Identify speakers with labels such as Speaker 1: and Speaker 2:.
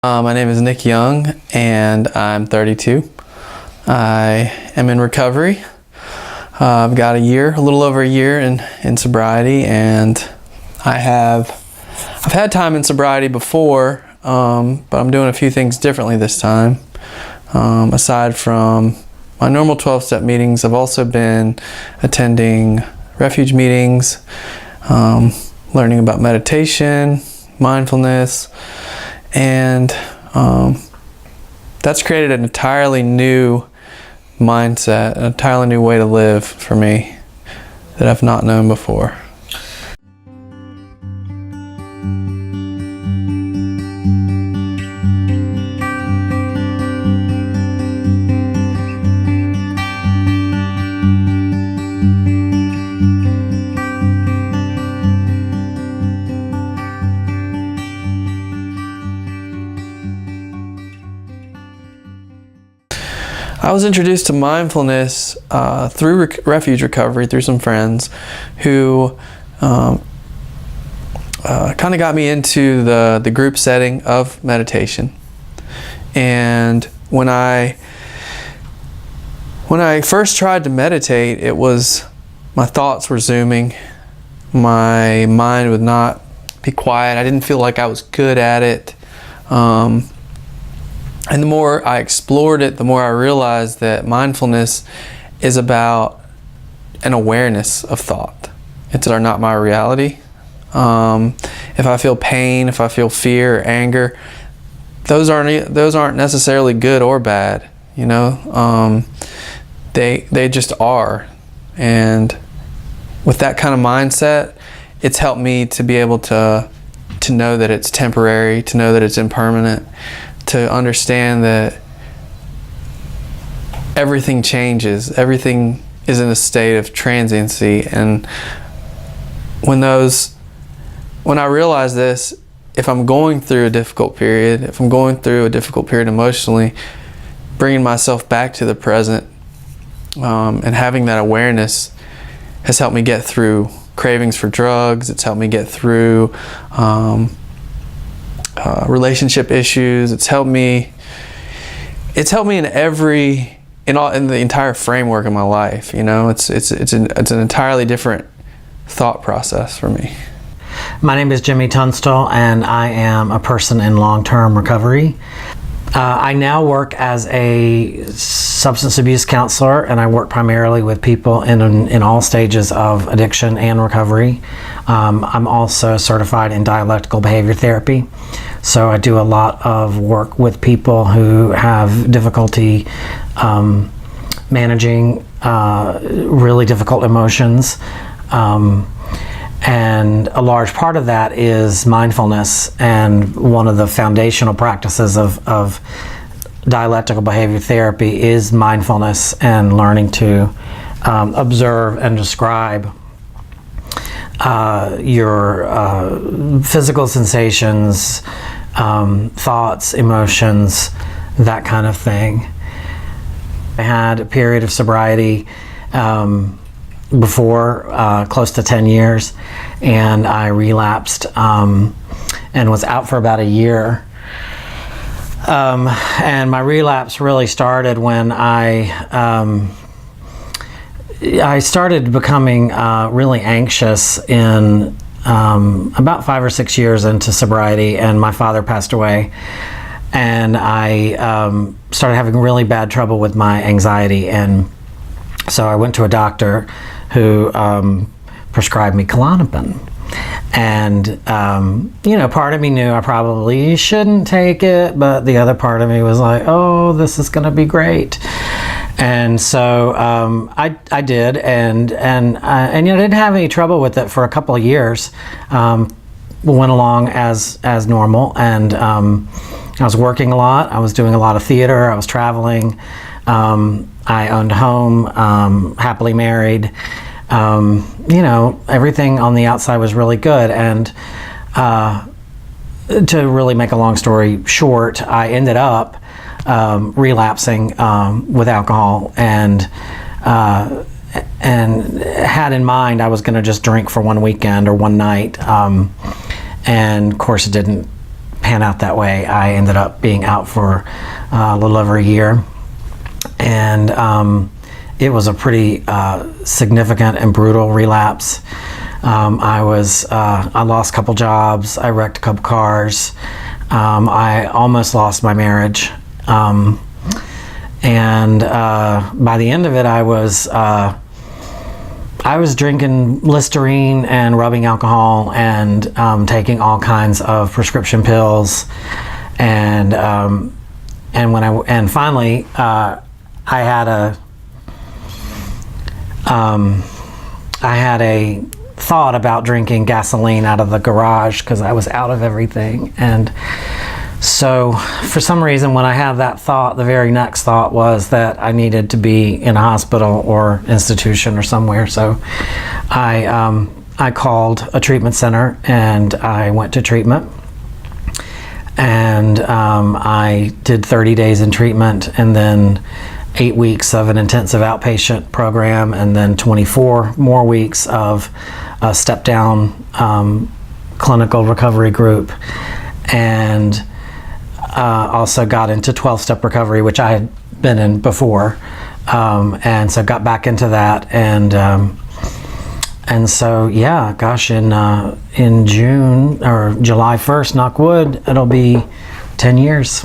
Speaker 1: My name is Nick Young, and I'm 32. I am in recovery. I've got a little over a year in sobriety, and I've had time in sobriety before, but I'm doing a few things differently this time. Aside from my normal 12-step meetings, I've also been attending refuge meetings, learning about meditation, mindfulness, and that's created an entirely new mindset, an entirely new way to live for me that I've not known before. I was introduced to mindfulness through refuge recovery, through some friends who kind of got me into the group setting of meditation. And when I first tried to meditate, it was my thoughts were zooming. My mind would not be quiet. I didn't feel like I was good at it. And the more I explored it, the more I realized that mindfulness is about an awareness of thought. It's not my reality. If I feel pain, if I feel fear or anger, those aren't necessarily good or bad. You know, they just are. And with that kind of mindset, it's helped me to be able to know that it's temporary, to know that it's impermanent, to understand that everything changes, everything is in a state of transiency. And when I realize this, if I'm going through a difficult period, emotionally, bringing myself back to the present and having that awareness has helped me get through cravings for drugs. It's helped me get through relationship issues. It's helped me in the entire framework of my life. You know, it's an entirely different thought process for me.
Speaker 2: My name is Jimmy Tunstall, and I am a person in long-term recovery. I now work as a substance abuse counselor, and I work primarily with people in all stages of addiction and recovery. I'm also certified in dialectical behavior therapy, so I do a lot of work with people who have difficulty managing really difficult emotions. And a large part of that is mindfulness, and one of the foundational practices of dialectical behavior therapy is mindfulness and learning to observe and describe your physical sensations, thoughts, emotions, that kind of thing. I had a period of sobriety before, close to 10 years, and I relapsed and was out for about a year. And my relapse really started when I started becoming really anxious in about 5 or 6 years into sobriety, and my father passed away, and I started having really bad trouble with my anxiety, and so I went to a doctor who prescribed me Klonopin. And, part of me knew I probably shouldn't take it, but the other part of me was like, oh, this is going to be great. And so I did, and I didn't have any trouble with it for a couple of years. Went along as normal, and I was working a lot. I was doing a lot of theater. I was traveling. I owned a home, happily married. Everything on the outside was really good. And to really make a long story short, I ended up relapsing with alcohol, and had in mind I was going to just drink for one weekend or one night. And of course it didn't pan pan out that way. I ended up being out for a little over a year, and it was a pretty significant and brutal relapse. I lost a couple jobs. I wrecked a couple cars. I almost lost my marriage. And by the end of it, I was drinking Listerine and rubbing alcohol and taking all kinds of prescription pills. And finally, I had a thought about drinking gasoline out of the garage because I was out of everything. And so for some reason, when I had that thought, the very next thought was that I needed to be in a hospital or institution or somewhere. So I called a treatment center and I went to treatment. And I did 30 days in treatment, and then 8 weeks of an intensive outpatient program, and then 24 more weeks of a step-down clinical recovery group, and also got into 12-step recovery, which I had been in before, and so got back into that, and so yeah, gosh, in June or July 1st, knock wood, it'll be 10 years.